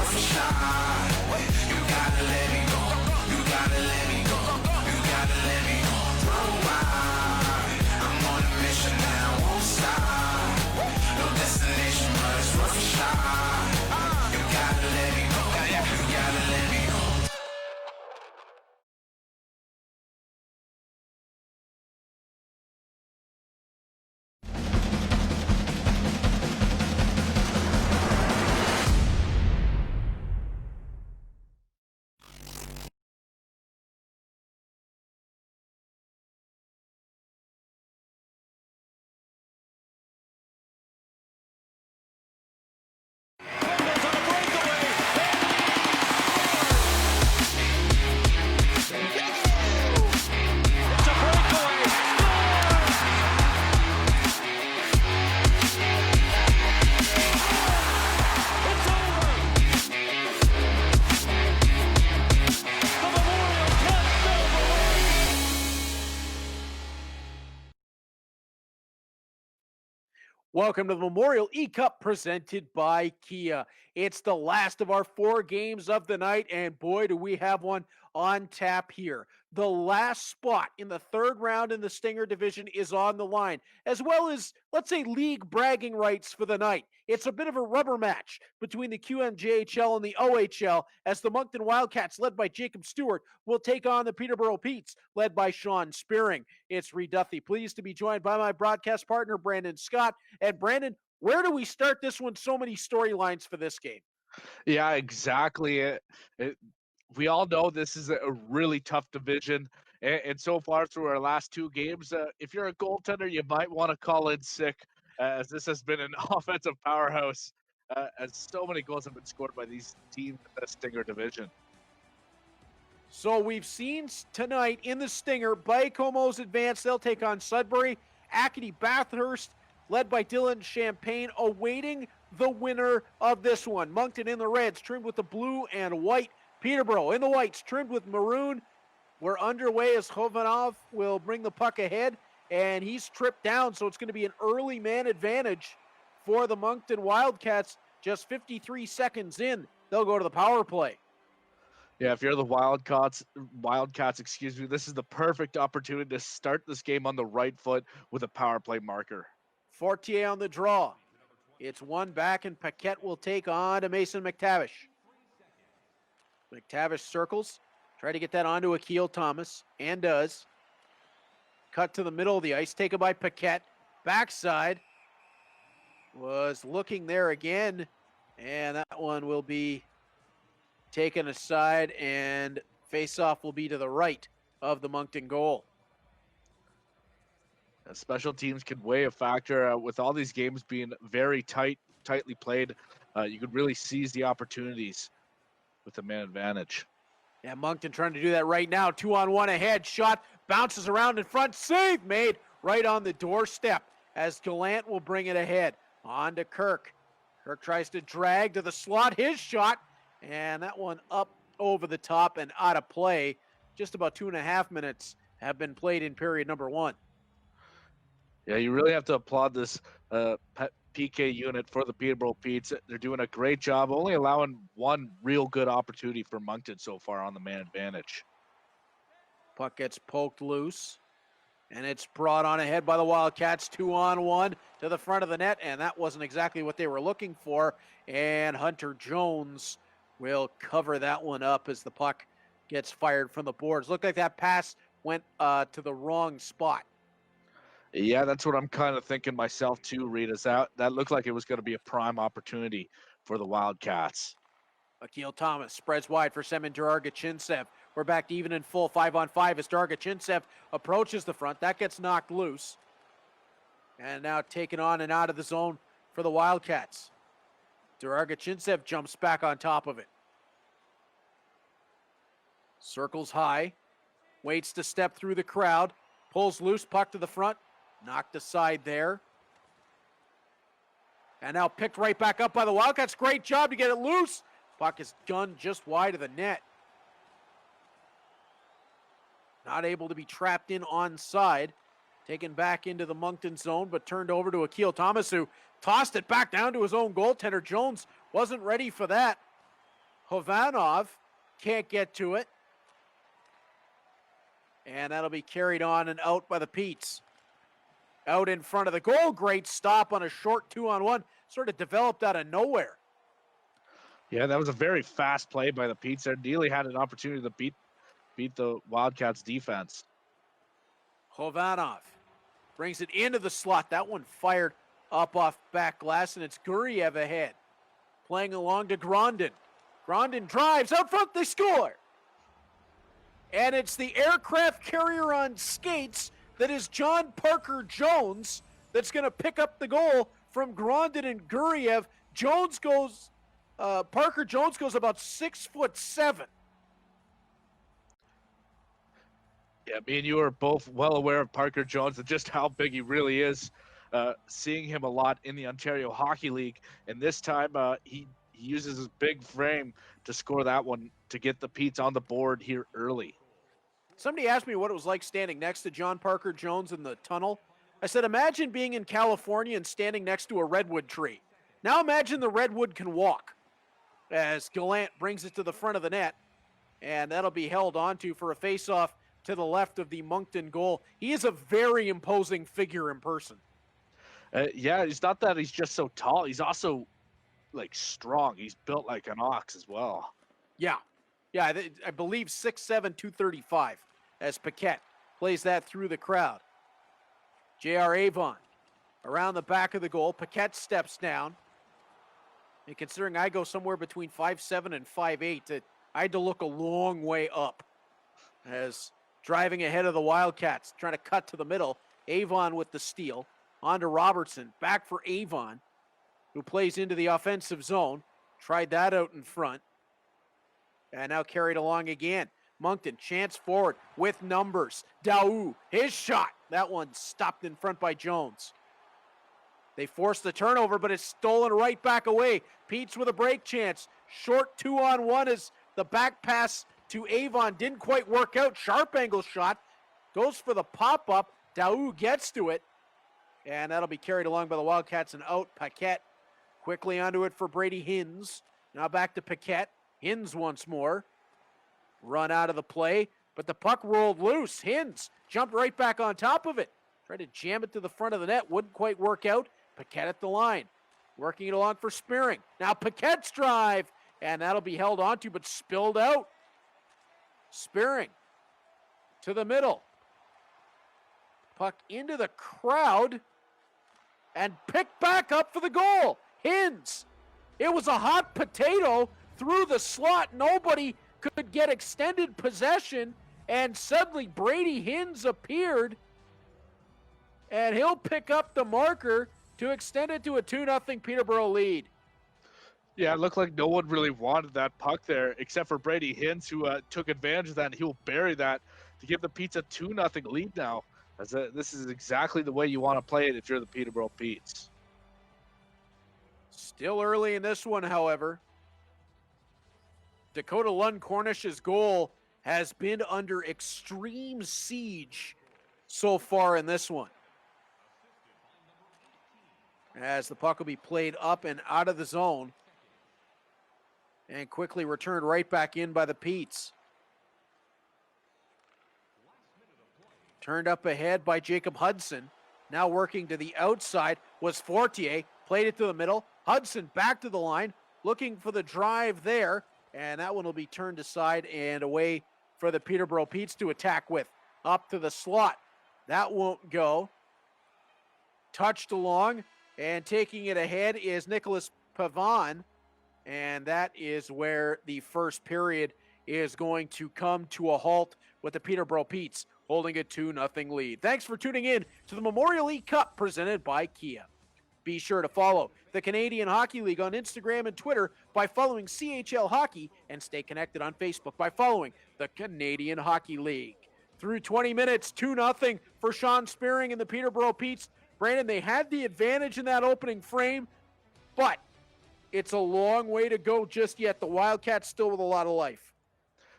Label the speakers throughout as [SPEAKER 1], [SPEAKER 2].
[SPEAKER 1] worth a shot. You gotta let me go. You gotta let me go. You gotta let me go. I'm on a mission and I won't stop. No destination, but it's worth a shot. You gotta let me go. You gotta let me go.
[SPEAKER 2] Welcome to the Memorial E-Cup presented by Kia. It's the last of our 4 games of the night, and boy, do we have one on tap here. The last spot in the 3rd round in the Stinger division is on the line, as well as, let's say, league bragging rights for the night. It's a bit of a rubber match between the QMJHL and the OHL, as the Moncton Wildcats, led by Jacob Stewart, will take on the Peterborough Petes, led by Sean Spearing. It's Reed Duffy, pleased to be joined by my broadcast partner, Brandon Scott. And Brandon, where do we start this one? So many storylines for this game.
[SPEAKER 3] Yeah, exactly. We all know this is a really tough division. And so far through our last 2 games, if you're a goaltender, you might want to call in sick, as this has been an offensive powerhouse, as so many goals have been scored by these teams in the Stinger division.
[SPEAKER 2] So we've seen tonight in the Stinger, Baie-Comeau's advance. They'll take on Sudbury. Acadie Bathurst, led by Dylan Champagne, awaiting the winner of this one. Moncton in the reds, trimmed with the blue and white. Peterborough in the whites, trimmed with maroon. We're underway as Khovanov will bring the puck ahead, and he's tripped down, so it's going to be an early man advantage for the Moncton Wildcats. Just 53 seconds in, they'll go to the power play.
[SPEAKER 3] Yeah, if you're the Wildcats, this is the perfect opportunity to start this game on the right foot with a power play marker.
[SPEAKER 2] Fortier on the draw. It's one back, and Paquette will take on to Mason McTavish. McTavish circles, try to get that onto Akil Thomas, and does. Cut to the middle of the ice, taken by Paquette. Backside was looking there again, and that one will be taken aside, and face-off will be to the right of the Moncton goal.
[SPEAKER 3] Special teams can weigh a factor with all these games being very tightly played. You could really seize the opportunities with the man advantage.
[SPEAKER 2] Yeah, Moncton trying to do that right now. 2-on-1 ahead. Shot bounces around in front. Save made right on the doorstep as Gallant will bring it ahead. On to Kirk. Kirk tries to drag to the slot. His shot. And that one up over the top and out of play. Just about 2.5 minutes have been played in period number 1.
[SPEAKER 3] Yeah, you really have to applaud this PK unit for the Peterborough Petes. They're doing a great job, only allowing one real good opportunity for Moncton so far on the man advantage.
[SPEAKER 2] Puck gets poked loose, and it's brought on ahead by the Wildcats. 2-on-1 to the front of the net, and that wasn't exactly what they were looking for. And Hunter Jones will cover that one up as the puck gets fired from the boards. Looked like that pass went to the wrong spot.
[SPEAKER 3] Yeah, that's what I'm kind of thinking myself too, Reed. That looked like it was going to be a prime opportunity for the Wildcats.
[SPEAKER 2] Akil Thomas spreads wide for Semin Dargachintsev. We're back to even in full 5-on-5 as Dargachintsev approaches the front. That gets knocked loose. And now taken on and out of the zone for the Wildcats. Dargachintsev jumps back on top of it. Circles high. Waits to step through the crowd. Pulls loose, puck to the front. Knocked aside there. And now picked right back up by the Wildcats. Great job to get it loose. Puck is gunned just wide of the net. Not able to be trapped in onside. Taken back into the Moncton zone, but turned over to Akil Thomas, who tossed it back down to his own goaltender. Jones wasn't ready for that. Hovanov can't get to it. And that'll be carried on and out by the Petes. Out in front of the goal. Great stop on a short 2-on-1. Sort of developed out of nowhere.
[SPEAKER 3] Yeah, that was a very fast play by the Petes there. Neely had an opportunity to beat the Wildcats defense.
[SPEAKER 2] Hovanov brings it into the slot. That one fired up off back glass, and it's Guriev ahead. Playing along to Grondin. Grondin drives out front. They score. And it's the aircraft carrier on skates that is John Parker Jones that's going to pick up the goal from Grondin and Guriev. Parker Jones goes about 6'7".
[SPEAKER 3] Yeah, me and you are both well aware of Parker Jones and just how big he really is. Seeing him a lot in the Ontario Hockey League, and this time he uses his big frame to score that one to get the Petes on the board here early.
[SPEAKER 2] Somebody asked me what it was like standing next to John Parker Jones in the tunnel. I said, imagine being in California and standing next to a redwood tree. Now imagine the redwood can walk, as Gallant brings it to the front of the net, and that'll be held onto for a face-off to the left of the Moncton goal. He is a very imposing figure in person.
[SPEAKER 3] Yeah, it's not that he's just so tall. He's also, strong. He's built like an ox as well.
[SPEAKER 2] Yeah, I believe 6'7", 235, as Paquette plays that through the crowd. J.R. Avon around the back of the goal. Paquette steps down. And considering I go somewhere between 5'7" and 5'8", I had to look a long way up. As driving ahead of the Wildcats, trying to cut to the middle. Avon with the steal. On to Robertson. Back for Avon, who plays into the offensive zone. Tried that out in front. And now carried along again. Moncton, chance forward with numbers. Daou, his shot. That one stopped in front by Jones. They forced the turnover, but it's stolen right back away. Pete's with a break chance. Short 2-on-1 as the back pass to Avon didn't quite work out. Sharp angle shot. Goes for the pop-up. Daou gets to it. And that'll be carried along by the Wildcats and out. Paquette quickly onto it for Brady Hins. Now back to Paquette. Hins once more. Run out of the play, but the puck rolled loose. Hins jumped right back on top of it. Tried to jam it to the front of the net. Wouldn't quite work out. Paquette at the line. Working it along for Spearing. Now Paquette's drive. And that'll be held onto, but spilled out. Spearing to the middle. Puck into the crowd. And picked back up for the goal. Hins. It was a hot potato through the slot. Nobody could get extended possession. And suddenly Brady Hins appeared. And he'll pick up the marker to extend it to a 2-0 Peterborough lead.
[SPEAKER 3] Yeah, it looked like no one really wanted that puck there except for Brady Hins, who took advantage of that, and he'll bury that to give the Petes a 2-0 lead now. This is exactly the way you want to play it if you're the Peterborough Petes.
[SPEAKER 2] Still early in this one, however. Dakota Lund Cornish's goal has been under extreme siege so far in this one. As the puck will be played up and out of the zone. And quickly returned right back in by the Petes. Turned up ahead by Jacob Hudson. Now working to the outside was Fortier. Played it to the middle. Hudson back to the line. Looking for the drive there. And that one will be turned aside and away for the Peterborough Petes to attack with. Up to the slot. That won't go. Touched along. And taking it ahead is Nicholas Pavon. And that is where the first period is going to come to a halt with the Peterborough Petes holding a 2-0 lead. Thanks for tuning in to the Memorial League Cup presented by Kia. Be sure to follow the Canadian Hockey League on Instagram and Twitter by following CHL Hockey, and stay connected on Facebook by following the Canadian Hockey League. Through 20 minutes, 2-0 for Sean Spearing and the Peterborough Petes. Brandon, they had the advantage in that opening frame, but it's a long way to go just yet. The Wildcats still with a lot of life.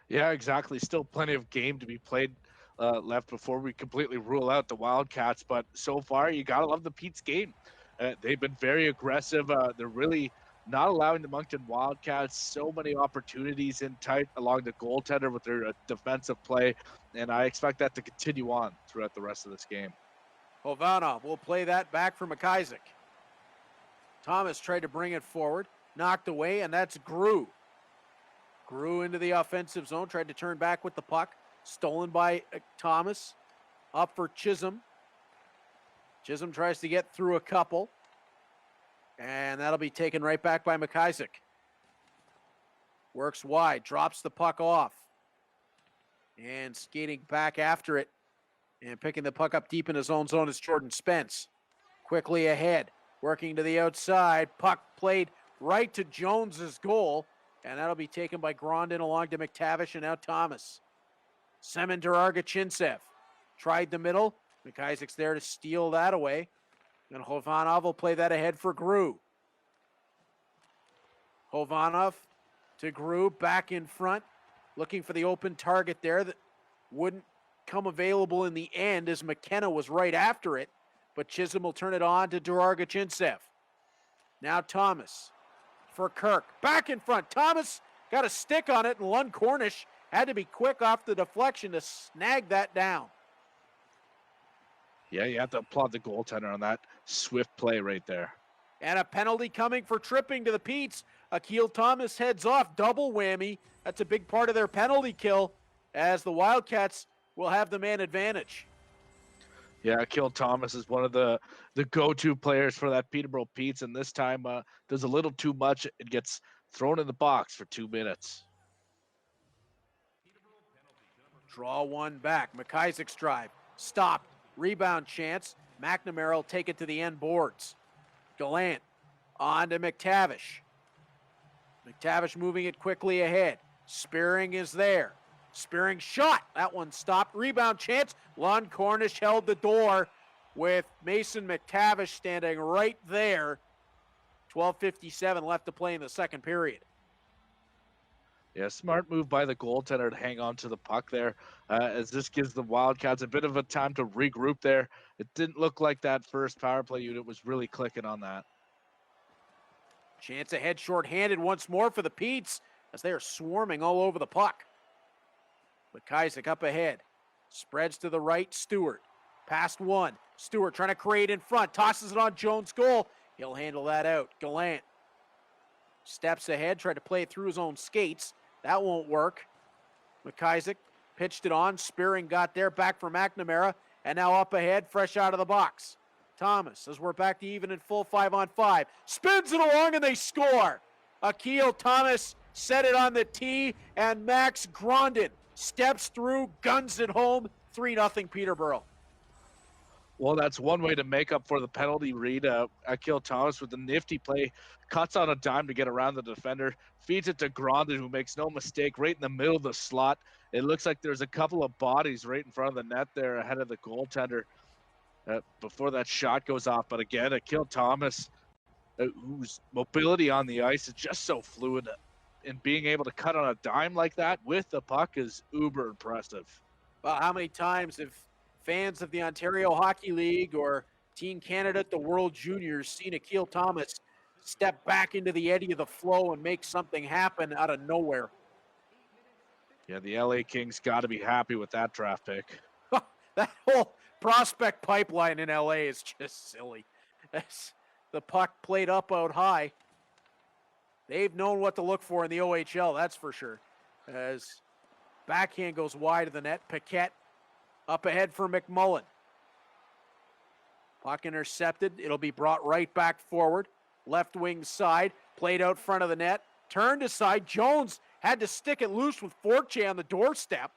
[SPEAKER 3] Yeah, exactly. Still plenty of game to be played left before we completely rule out the Wildcats. But so far, you got to love the Pete's game. They've been very aggressive. They're really not allowing the Moncton Wildcats so many opportunities in tight along the goaltender with their defensive play, and I expect that to continue on throughout the rest of this game.
[SPEAKER 2] Hovanov will play that back for McIsaac. Thomas tried to bring it forward, knocked away, and that's Grew. Grew into the offensive zone, tried to turn back with the puck. Stolen by Thomas. Up for Chisholm. Chisholm tries to get through a couple. And that'll be taken right back by McIsaac. Works wide, drops the puck off. And skating back after it. And picking the puck up deep in his own zone is Jordan Spence. Quickly ahead, working to the outside. Puck played right to Jones's goal. And that'll be taken by Grondin along to McTavish and now Thomas. Semen Durarga-Chinsev tried the middle. McIsaac's there to steal that away. And Hovanov will play that ahead for Grew. Hovanov to Grew, back in front. Looking for the open target there that wouldn't come available in the end as McKenna was right after it. But Chisholm will turn it on to Durarga-Chinsev. Now Thomas for Kirk. Back in front. Thomas got a stick on it, and Lund Cornish had to be quick off the deflection to snag that down.
[SPEAKER 3] Yeah, you have to applaud the goaltender on that swift play right there.
[SPEAKER 2] And a penalty coming for tripping to the Petes. Akil Thomas heads off, double whammy. That's a big part of their penalty kill, as the Wildcats will have the man advantage.
[SPEAKER 3] Yeah, Akil Thomas is one of the go-to players for that Peterborough Petes, and this time does a little too much and gets thrown in the box for 2 minutes.
[SPEAKER 2] Draw one back. McIsaac's drive. Stopped. Rebound chance. McNamara will take it to the end boards. Gallant on to McTavish. McTavish moving it quickly ahead. Spearing is there. Spearing shot. That one stopped. Rebound chance. Lund Cornish held the door with Mason McTavish standing right there. 12:57 left to play in the second period.
[SPEAKER 3] Yeah, smart move by the goaltender to hang on to the puck there, as this gives the Wildcats a bit of a time to regroup there. It didn't look like that first power play unit was really clicking on that.
[SPEAKER 2] Chance ahead, shorthanded once more for the Petes as they are swarming all over the puck. McIsaac up ahead. Spreads to the right, Stewart. Past one. Stewart trying to create in front. Tosses it on Jones' goal. He'll handle that out. Gallant steps ahead, tried to play it through his own skates. That won't work. McIsaac pitched it on. Spearing got there. Back for McNamara. And now up ahead, fresh out of the box. Thomas, as we're back to even in full 5-on-5. Spins it along and they score. Akil Thomas set it on the tee, and Max Grondin steps through, guns it home. 3-0 Peterborough.
[SPEAKER 3] Well, that's one way to make up for the penalty read. Akil Thomas with the nifty play, cuts on a dime to get around the defender, feeds it to Grondin, who makes no mistake, right in the middle of the slot. It looks like there's a couple of bodies right in front of the net there ahead of the goaltender before that shot goes off. But again, Akil Thomas, whose mobility on the ice is just so fluid, and being able to cut on a dime like that with the puck is uber impressive.
[SPEAKER 2] Well, how many times have fans of the Ontario Hockey League or Team Canada at the World Juniors seen Akil Thomas step back into the eddy of the flow and make something happen out of nowhere?
[SPEAKER 3] Yeah, the LA Kings got to be happy with that draft pick.
[SPEAKER 2] That whole prospect pipeline in LA is just silly. The puck played up out high. They've known what to look for in the OHL, that's for sure. As backhand goes wide of the net, Paquette up ahead for McMullen. Puck intercepted. It'll be brought right back forward. Left wing side, played out front of the net. Turned aside. Jones had to stick it loose with Forche on the doorstep.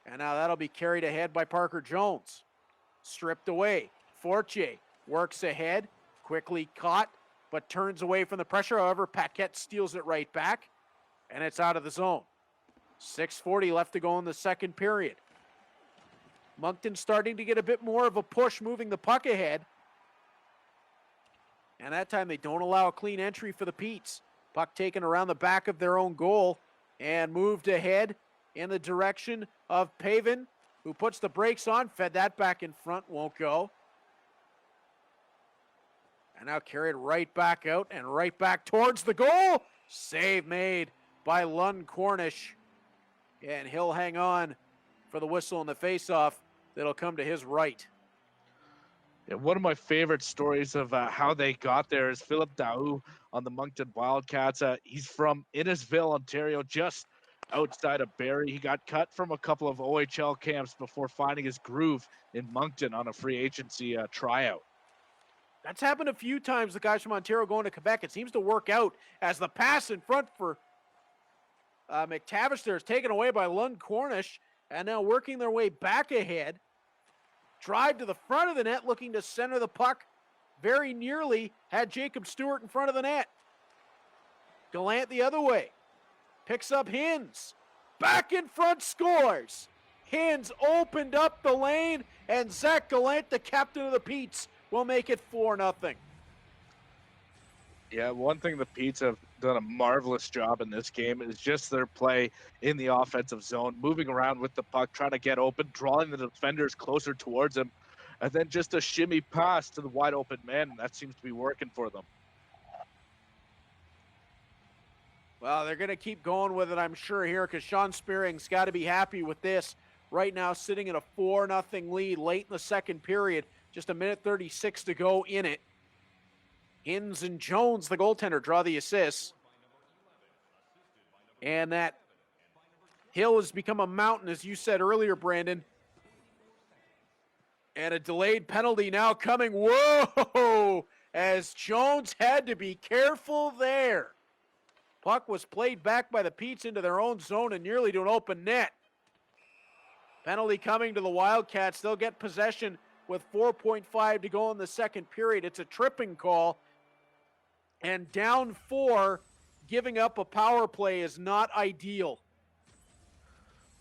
[SPEAKER 2] And now that'll be carried ahead by Parker Jones. Stripped away. Forche works ahead. Quickly caught, but turns away from the pressure. However, Paquette steals it right back. And it's out of the zone. 6:40 left to go in the second period. Moncton starting to get a bit more of a push, moving the puck ahead. And that time they don't allow a clean entry for the Petes. Puck taken around the back of their own goal and moved ahead in the direction of Pavin, who puts the brakes on, fed that back in front, won't go. And now carried right back out and right back towards the goal. Save made by Lund Cornish. And he'll hang on for the whistle and the faceoff that'll come to his right.
[SPEAKER 3] Yeah, one of my favorite stories of how they got there is Philip Daou on the Moncton Wildcats. He's from Innisville, Ontario, just outside of Barrie. He got cut from a couple of OHL camps before finding his groove in Moncton on a free agency tryout.
[SPEAKER 2] That's happened a few times, the guys from Ontario going to Quebec. It seems to work out as the pass in front for McTavish there is taken away by Lund Cornish, and now working their way back ahead. Drive to the front of the net, looking to center the puck. Very nearly had Jacob Stewart in front of the net. Gallant the other way. Picks up Hins. Back in front, scores. Hins opened up the lane, and Zach Gallant, the captain of the Petes, will make it 4-0.
[SPEAKER 3] Yeah, one thing the Petes have done a marvelous job in this game is just their play in the offensive zone, moving around with the puck, trying to get open, drawing the defenders closer towards them, and then just a shimmy pass to the wide open man. That seems to be working for them.
[SPEAKER 2] Well, they're going to keep going with it, I'm sure, here, because Sean Spearing's got to be happy with this. Right now, sitting in a 4-0 lead late in the second period, just a minute 36 to go in it. Hins and Jones, the goaltender, draw the assists. And that hill has become a mountain, as you said earlier, Brandon. And a delayed penalty now coming. Whoa! As Jones had to be careful there. Puck was played back by the Petes into their own zone and nearly to an open net. Penalty coming to the Wildcats. They'll get possession with 4.5 to go in the second period. It's a tripping call. And down 4, giving up a power play is not ideal.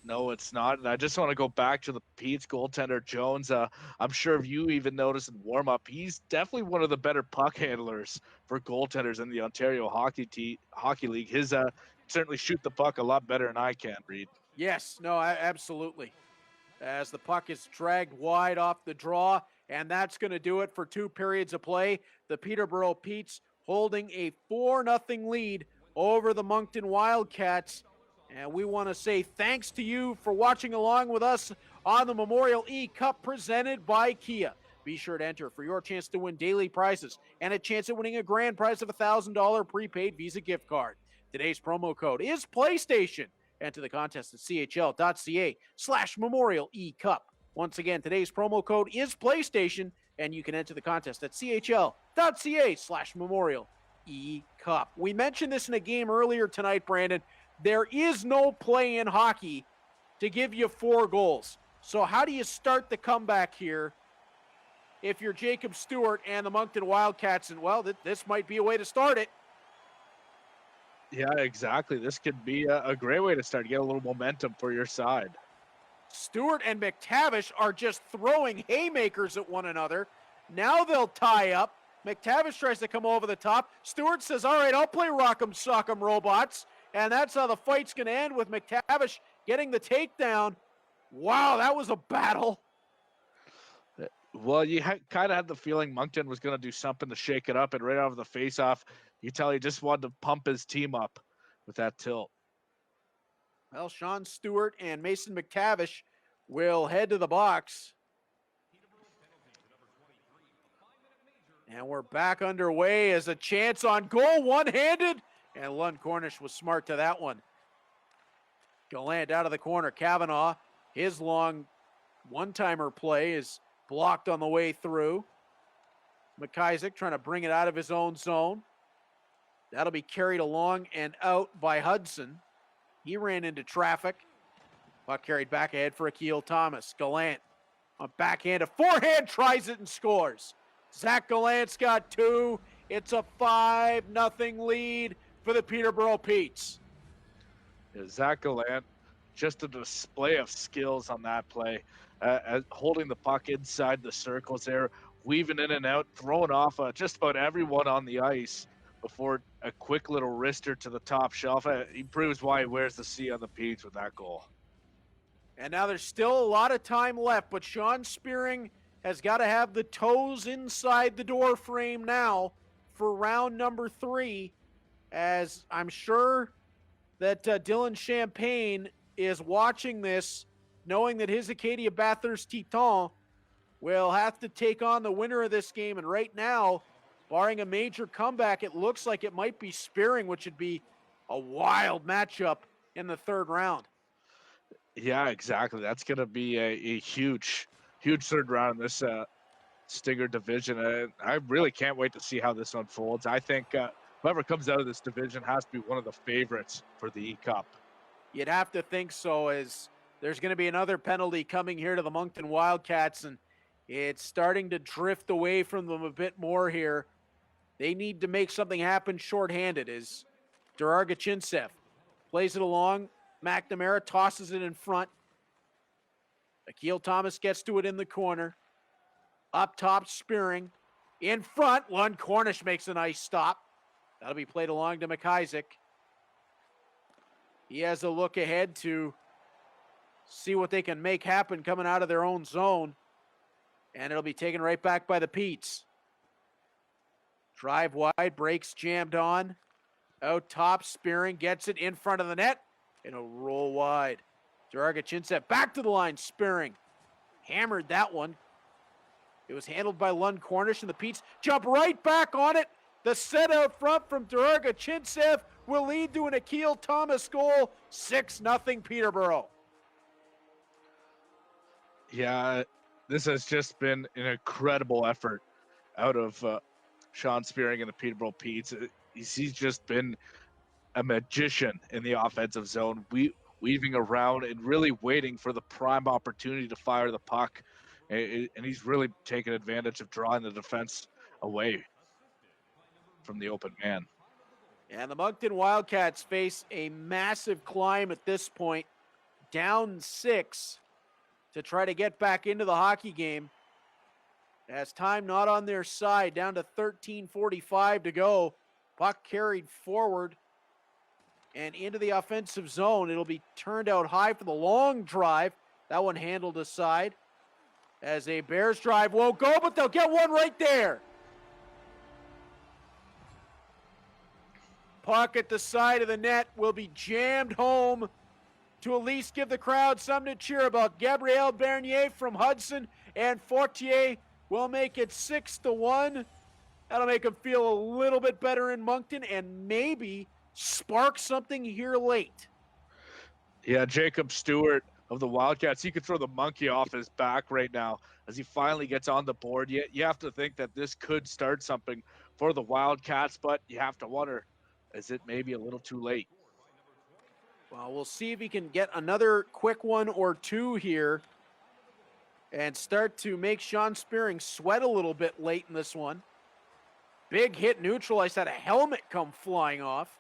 [SPEAKER 3] No, it's not. And I just want to go back to the Pete's goaltender, Jones. I'm sure if you even noticed in warm-up, he's definitely one of the better puck handlers for goaltenders in the Ontario Hockey League. His certainly shoot the puck a lot better than I can, Reed.
[SPEAKER 2] Yes, no, absolutely. As the puck is dragged wide off the draw, and that's going to do it for 2 periods of play. The Peterborough Petes holding a 4-0 lead over the Moncton Wildcats. And we want to say thanks to you for watching along with us on the Memorial E-Cup presented by Kia. Be sure to enter for your chance to win daily prizes and a chance at winning a grand prize of a $1,000 prepaid Visa gift card. Today's promo code is PlayStation. Enter the contest at chl.ca/Memorial E-Cup. Once again, today's promo code is PlayStation, and you can enter the contest at chl.ca/Memorial E-Cup. We mentioned this in a game earlier tonight, Brandon. There is no play in hockey to give you 4 goals. So how do you start the comeback here if you're Jacob Stewart and the Moncton Wildcats? And, well, this might be a way to start it.
[SPEAKER 3] Yeah, exactly. This could be a great way to start, get a little momentum for your side.
[SPEAKER 2] Stewart and McTavish are just throwing haymakers at one another. Now they'll tie up. McTavish tries to come over the top. Stewart says, all right, I'll play Rock'em Sock'em Robots. And that's how the fight's going to end, with McTavish getting the takedown. Wow, that was a battle.
[SPEAKER 3] Well, you kind of had the feeling Moncton was going to do something to shake it up, and right out of the face-off, you tell he just wanted to pump his team up with that tilt.
[SPEAKER 2] Well, Sean Stewart and Mason McTavish will head to the box. And we're back underway as a chance on goal, one-handed. And Lund Cornish was smart to that one. Gallant out of the corner. Kavanaugh, his long one-timer play is blocked on the way through. McIsaac trying to bring it out of his own zone. That'll be carried along and out by Hudson. He ran into traffic. Puck carried back ahead for Akil Thomas. Gallant on backhand, a forehand, tries it and scores. Zach Gallant's got 2. It's a 5-0 lead for the Peterborough Petes.
[SPEAKER 3] Yeah, Zach Gallant, just a display of skills on that play. Holding the puck inside the circles there, weaving in and out, throwing off just about everyone on the ice before a quick little wrister to the top shelf. He proves why he wears the C on the Petes with that goal.
[SPEAKER 2] And now there's still a lot of time left, but Sean Spearing has got to have the toes inside the door frame now for round number 3, as I'm sure that Dylan Champagne is watching this, knowing that his Acadia Bathurst Titan will have to take on the winner of this game. And right now, barring a major comeback, it looks like it might be Spearing, which would be a wild matchup in the 3rd round.
[SPEAKER 3] Yeah, exactly. That's going to be a huge, huge 3rd round in this Stinger division. I really can't wait to see how this unfolds. I think whoever comes out of this division has to be one of the favorites for the E-Cup.
[SPEAKER 2] You'd have to think so, as there's going to be another penalty coming here to the Moncton Wildcats, and it's starting to drift away from them a bit more here. They need to make something happen shorthanded as Durarga plays it along. McNamara tosses it in front. Akil Thomas gets to it in the corner. Up top, Spearing. In front, Lund Cornish makes a nice stop. That'll be played along to McIsaac. He has a look ahead to see what they can make happen coming out of their own zone. And it'll be taken right back by the Petes. Drive wide, breaks jammed on. Out top, Spearing gets it in front of the net. It'll roll wide. Durarga back to the line, Spearing. Hammered that one. It was handled by Lund Cornish, and the Petes jump right back on it. The set out front from Durarga will lead to an Akil Thomas goal, 6-0 Peterborough.
[SPEAKER 3] Yeah, this has just been an incredible effort out of Sean Spearing and the Peterborough Petes. He's just been a magician in the offensive zone, weaving around and really waiting for the prime opportunity to fire the puck. And he's really taken advantage of drawing the defense away from the open man.
[SPEAKER 2] And the Moncton Wildcats face a massive climb at this point, down 6 to try to get back into the hockey game. As time not on their side, down to 13:45 to go. Puck carried forward and into the offensive zone. It'll be turned out high for the long drive. That one handled aside as a Bears drive won't go, but they'll get one right there. Puck at the side of the net will be jammed home to at least give the crowd something to cheer about. Gabriel Bernier from Hudson and Fortier will make it 6-1. That'll make them feel a little bit better in Moncton and maybe spark something here late.
[SPEAKER 3] Yeah, Jacob Stewart of the Wildcats, he could throw the monkey off his back right now as he finally gets on the board. You have to think that this could start something for the Wildcats, but you have to wonder, is it maybe a little too late?
[SPEAKER 2] Well, we'll see if he can get another quick one or two here and start to make Sean Spearing sweat a little bit late in this one. Big hit neutralized, had a helmet come flying off.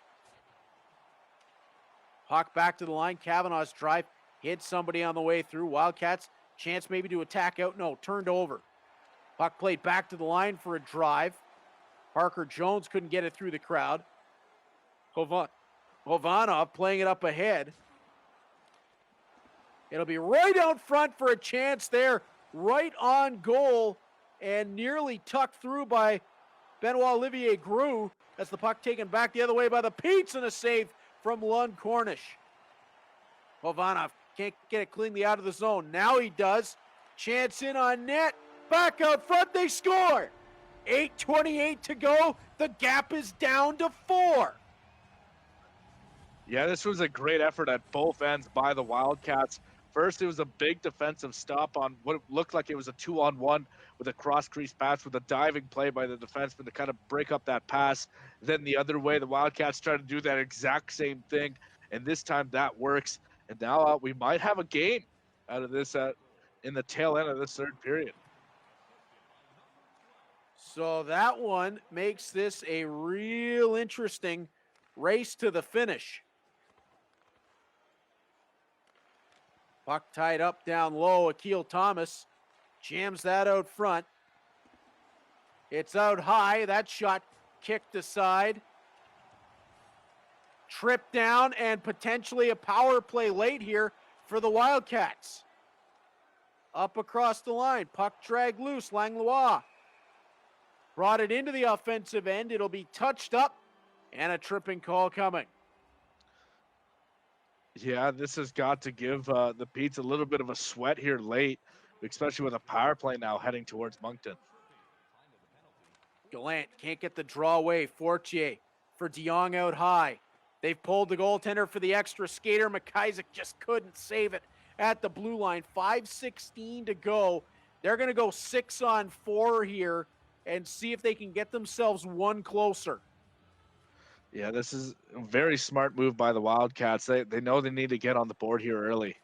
[SPEAKER 2] Puck back to the line. Kavanaugh's drive hit somebody on the way through. Wildcats, chance maybe to attack out. No, turned over. Puck played back to the line for a drive. Parker Jones couldn't get it through the crowd. Hovanov playing it up ahead. It'll be right out front for a chance there. Right on goal and nearly tucked through by Benoit Olivier Grue. That's the puck taken back the other way by the Petes and a save from Lund Cornish. Hovanov can't get it cleanly out of the zone. Now he does. Chance in on net. Back out front, they score. 8:28 to go. The gap is down to 4.
[SPEAKER 3] Yeah, this was a great effort at both ends by the Wildcats. First, it was a big defensive stop on what looked like it was a 2-on-1 with a cross-crease pass with a diving play by the defenseman to kind of break up that pass. Then the other way, the Wildcats tried to do that exact same thing, and this time that works. And now we might have a game out of this in the tail end of this third period.
[SPEAKER 2] So that one makes this a real interesting race to the finish. Puck tied up down low. Akil Thomas jams that out front. It's out high. That shot kicked aside. Tripped down and potentially a power play late here for the Wildcats. Up across the line. Puck dragged loose. Langlois brought it into the offensive end. It'll be touched up and a tripping call coming.
[SPEAKER 3] Yeah, this has got to give the Petes a little bit of a sweat here late, especially with a power play now heading towards Moncton.
[SPEAKER 2] Gallant can't get the draw away. Fortier for DeYoung out high. They've pulled the goaltender for the extra skater. McIsaac just couldn't save it at the blue line. 5:16 to go. They're going to go 6-on-4 here and see if they can get themselves one closer.
[SPEAKER 3] Yeah, this is a very smart move by the Wildcats. They know they need to get on the board here early.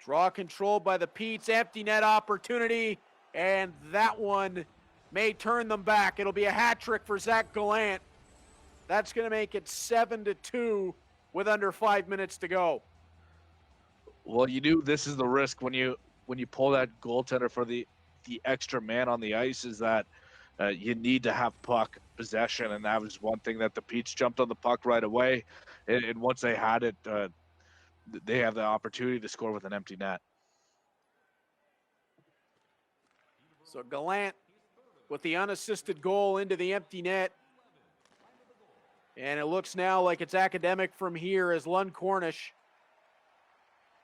[SPEAKER 2] Draw controlled by the Petes. Empty net opportunity, and that one may turn them back. It'll be a hat trick for Zach Gallant. That's going to make it 7-2 with under 5 minutes to go.
[SPEAKER 3] Well, you knew this is the risk when you pull that goaltender for the extra man on the ice, is that you need to have puck possession, and that was one thing that the Petes jumped on the puck right away, and once they had it, they have the opportunity to score with an empty net.
[SPEAKER 2] So Gallant with the unassisted goal into the empty net. And it looks now like it's academic from here as Lund Cornish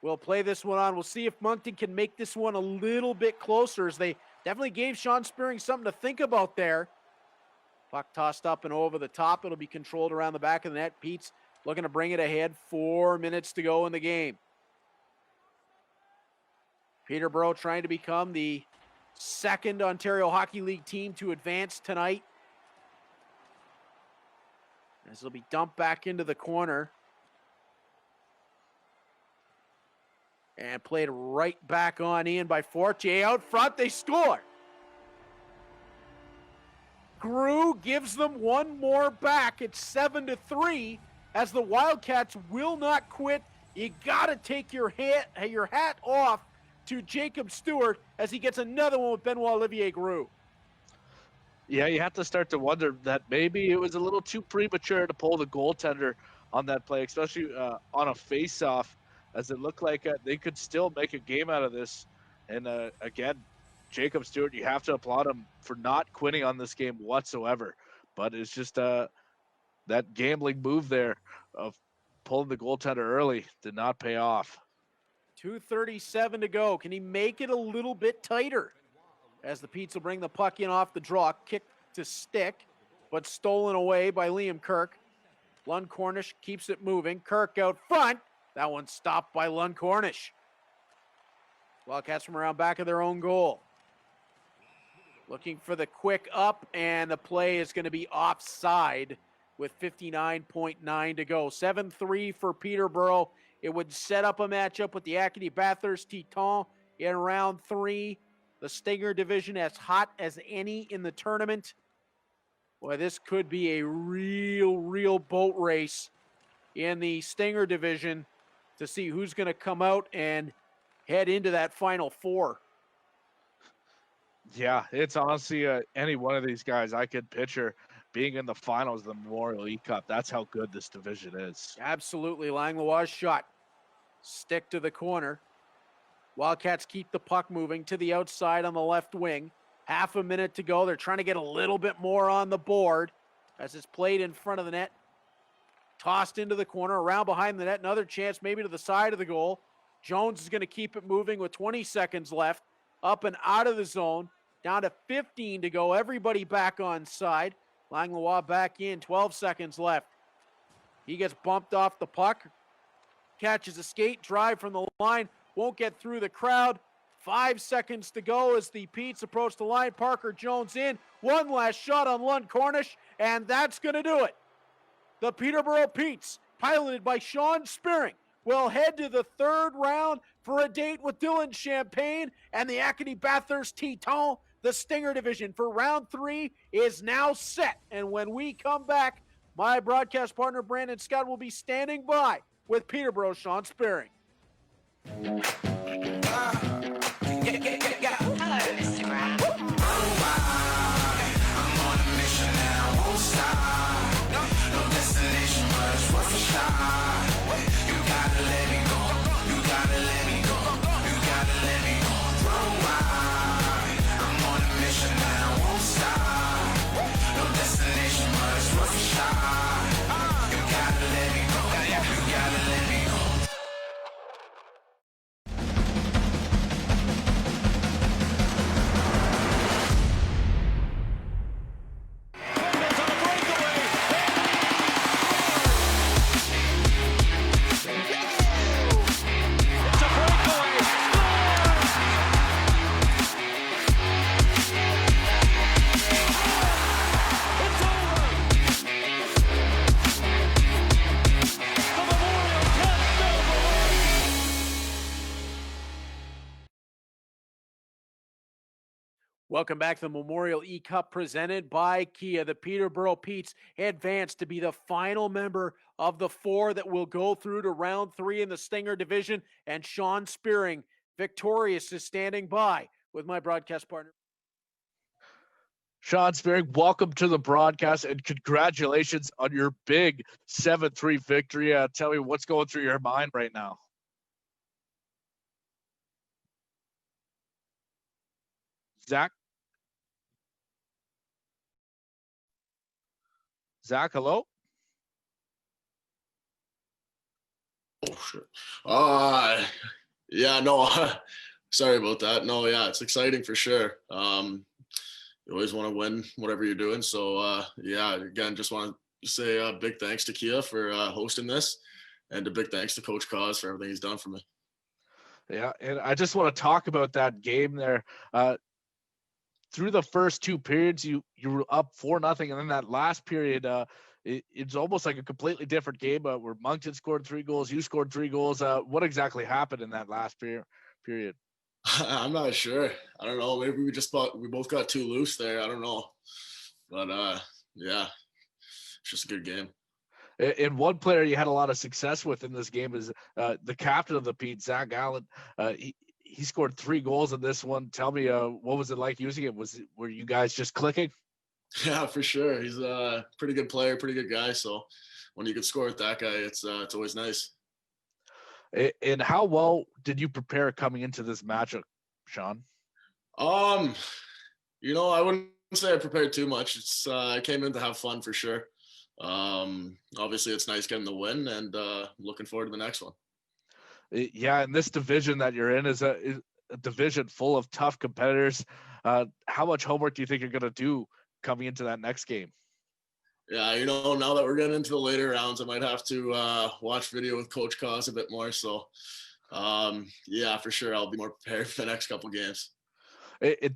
[SPEAKER 2] will play this one on. We'll see if Moncton can make this one a little bit closer, as they definitely gave Sean Spearing something to think about there. Puck tossed up and over the top. It'll be controlled around the back of the net. Pete's looking to bring it ahead. 4 minutes to go in the game. Peterborough trying to become the second Ontario Hockey League team to advance tonight. As it'll be dumped back into the corner. And played right back on in by Fortier. Out front, they score. Grew gives them one more back. It's 7-3 as the Wildcats will not quit. You got to take your hat off to Jacob Stewart as he gets another one with Benoit Olivier Grew.
[SPEAKER 3] Yeah, you have to start to wonder that maybe it was a little too premature to pull the goaltender on that play, especially on a face-off, as it looked like they could still make a game out of this. And again, Jacob Stewart, you have to applaud him for not quitting on this game whatsoever. But it's just that gambling move there of pulling the goaltender early did not pay off.
[SPEAKER 2] 2:37 to go. Can he make it a little bit tighter? As the Petes will bring the puck in off the draw. Kick to stick, but stolen away by Liam Kirk. Lund Cornish keeps it moving. Kirk out front. That one stopped by Lund Cornish. Wildcats from around back of their own goal. Looking for the quick up, and the play is going to be offside with 59.9 to go. 7-3 for Peterborough. It would set up a matchup with the Acadie Bathurst Titans in round 3. The Stinger division as hot as any in the tournament. Boy, this could be a real boat race in the Stinger division to see who's going to come out and head into that Final Four.
[SPEAKER 3] Yeah, it's honestly any one of these guys I could picture being in the finals of the Memorial E-Cup. That's how good this division is.
[SPEAKER 2] Absolutely. Langlois shot. Stick to the corner. Wildcats keep the puck moving to the outside on the left wing. Half a minute to go. They're trying to get a little bit more on the board as it's played in front of the net. Tossed into the corner, around behind the net. Another chance maybe to the side of the goal. Jones is going to keep it moving with 20 seconds left. Up and out of the zone. Down to 15 to go. Everybody back on side. Langlois back in. 12 seconds left. He gets bumped off the puck. Catches a skate. Drive from the line. Won't get through the crowd. 5 seconds to go as the Petes approach the line. Parker Jones in. One last shot on Lund Cornish, and that's going to do it. The Peterborough Petes, piloted by Sean Spearing, will head to the third round for a date with Dylan Champagne and the Acadie Bathurst Titans. The Stinger division for round 3 is now set. And when we come back, my broadcast partner Brandon Scott will be standing by with Peterborough Sean Spearing.
[SPEAKER 1] Hello, Instagram. I'm on a mission and I won't stop. No destination, but it's worth a shot. You gotta let me go. You gotta let me go. You gotta let me go. shy. You gotta let me know. You gotta let me know.
[SPEAKER 2] Welcome back to the Memorial E-Cup presented by Kia. The Peterborough Petes advanced to be the final member of the four that will go through to round 3 in the Stinger division, and Sean Spearing, victorious, is standing by with my broadcast partner.
[SPEAKER 3] Sean Spearing, welcome to the broadcast and congratulations on your big 7-3 victory. Tell me what's going through your mind right now. Zach? Zach, hello?
[SPEAKER 4] Oh, shit. Yeah, no, sorry about that. No, yeah, it's exciting for sure. You always want to win whatever you're doing. So, yeah, again, just want to say a big thanks to Kia for hosting this, and a big thanks to Coach Cause for everything he's done for me.
[SPEAKER 3] Yeah, and I just want to talk about that game there. Through the first 2 periods, you were up 4-0, and then that last period, it's almost like a completely different game. Where Moncton scored 3 goals, you scored 3 goals. What exactly happened in that last period?
[SPEAKER 4] I'm not sure. I don't know. Maybe we both got too loose there. I don't know. But yeah, it's just a good game.
[SPEAKER 3] And one player you had a lot of success with in this game is the captain of the Pete, Zach Allen. He scored 3 goals in this one. Tell me, what was it like using it? Were you guys just clicking?
[SPEAKER 4] Yeah, for sure. He's a pretty good player, pretty good guy. So when you can score with that guy, it's always nice.
[SPEAKER 3] And how well did you prepare coming into this matchup, Sean?
[SPEAKER 4] You know, I wouldn't say I prepared too much. It's I came in to have fun for sure. Obviously it's nice getting the win, and looking forward to the next one.
[SPEAKER 3] Yeah, and this division that you're in is a division full of tough competitors. How much homework do you think you're going to do coming into that next game?
[SPEAKER 4] Yeah, you know, now that we're getting into the later rounds, I might have to watch video with Coach Cause a bit more. So, yeah, for sure, I'll be more prepared for the next couple games.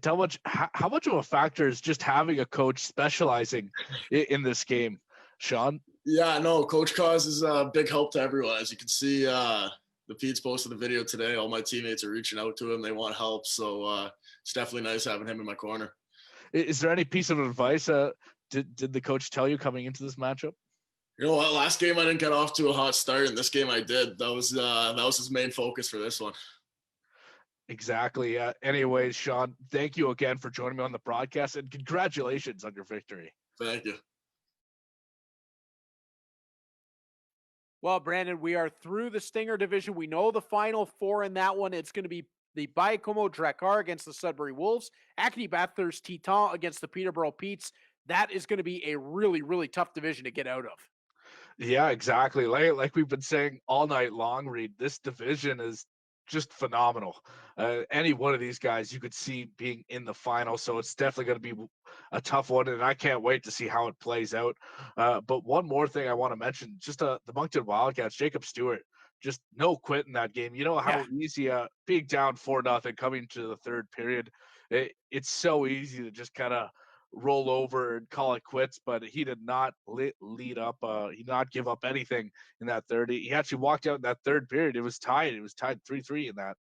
[SPEAKER 3] How much of a factor is just having a coach specializing in this game, Sean?
[SPEAKER 4] Yeah, no, Coach Cause is a big help to everyone. As you can see, the Pete's posted the video today. All my teammates are reaching out to him. They want help. So it's definitely nice having him in my corner.
[SPEAKER 3] Is there any piece of advice did the coach tell you coming into this matchup?
[SPEAKER 4] You know what? Last game I didn't get off to a hot start, and this game I did. That was his main focus for this one.
[SPEAKER 3] Exactly. Anyways, Sean, thank you again for joining me on the broadcast, and congratulations on your victory.
[SPEAKER 4] Thank you.
[SPEAKER 2] Well, Brandon, we are through the Stinger division. We know the final 4 in that one. It's going to be the Baie-Comeau Drakkar against the Sudbury Wolves, Acadie Bathurst Titan against the Peterborough Petes. That is going to be a really, really tough division to get out of.
[SPEAKER 3] Yeah, exactly. Like we've been saying all night long, Reed, this division is just phenomenal. Any one of these guys you could see being in the final, so it's definitely going to be a tough one, and I can't wait to see how it plays out. But one more thing I want to mention, just the Moncton Wildcats, Jacob Stewart, just no quit in that game. You know how easy being down 4-0 coming to the third period, it's so easy to just kind of roll over and call it quits, but he did not lead up. He did not give up anything in that third. He actually walked out in that third period. It was tied 3-3 in that.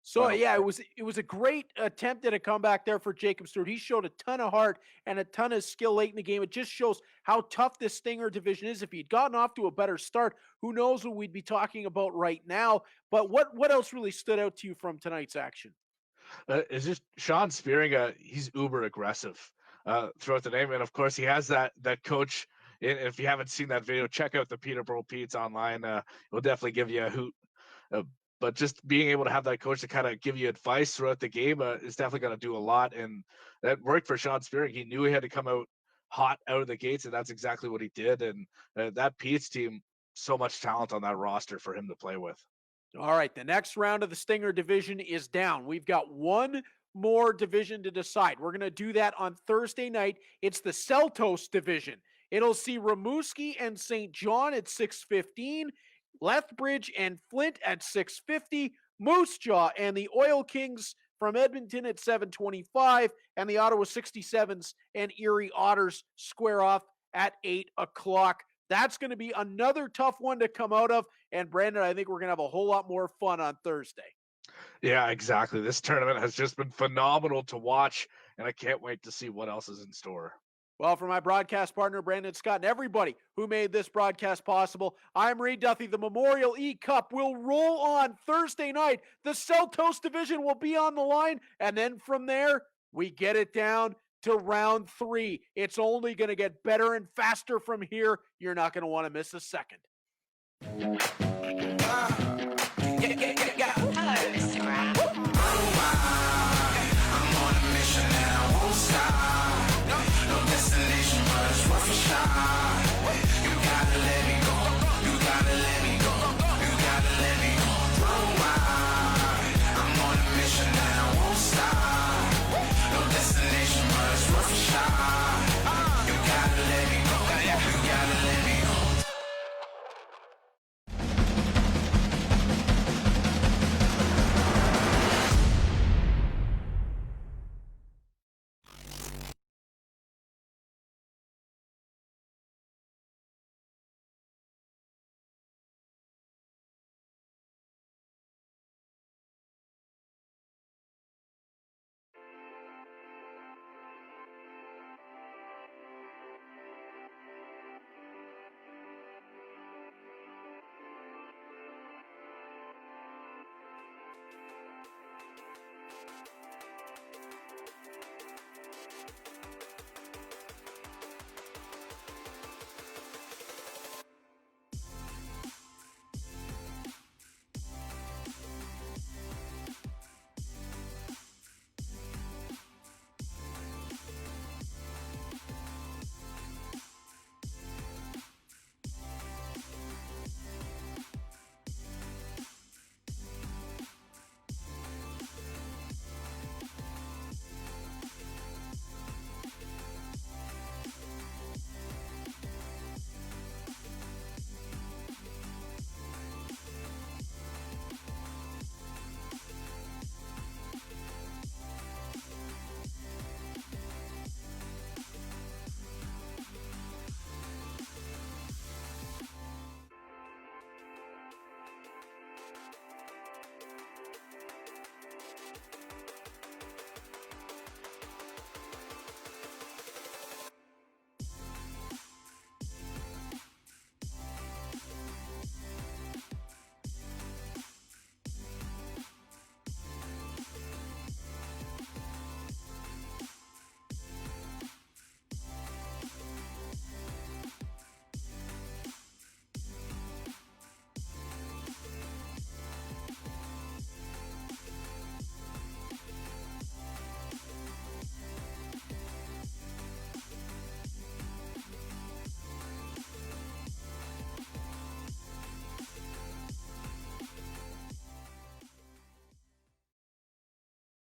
[SPEAKER 2] So yeah, it was a great attempt at a comeback there for Jacob Stewart. He showed a ton of heart and a ton of skill late in the game. It just shows how tough this Stinger division is. If he'd gotten off to a better start, who knows what we'd be talking about right now. But what else really stood out to you from tonight's action?
[SPEAKER 3] It's just Sean Spearing. He's uber aggressive throughout the game, and of course he has that coach. And if you haven't seen that video, check out the Peterborough Petes online. It'll definitely give you a hoot. But just being able to have that coach to kind of give you advice throughout the game is definitely going to do a lot. And that worked for Sean Spearing. He knew he had to come out hot out of the gates, and that's exactly what he did. And that Pete's team, so much talent on that roster for him to play with.
[SPEAKER 2] All right, the next round of the Stinger division is down. We've got one more division to decide. We're going to do that on Thursday night. It's the Celtos division. It'll see Rimouski and St. John at 6:15, Lethbridge and Flint at 6:50, Moose Jaw and the Oil Kings from Edmonton at 7:25, and the Ottawa 67s and Erie Otters square off at 8 o'clock. That's going to be another tough one to come out of. And Brandon, I think we're going to have a whole lot more fun on Thursday.
[SPEAKER 3] Yeah, exactly. This tournament has just been phenomenal to watch, and I can't wait to see what else is in store.
[SPEAKER 2] Well, for my broadcast partner, Brandon Scott, and everybody who made this broadcast possible, I'm Reed Duthie. The Memorial E-Cup will roll on Thursday night. The Celtos division will be on the line, and then from there, we get it down to round 3. It's only going to get better and faster from here. You're not going to want to miss a second.
[SPEAKER 1] Ah.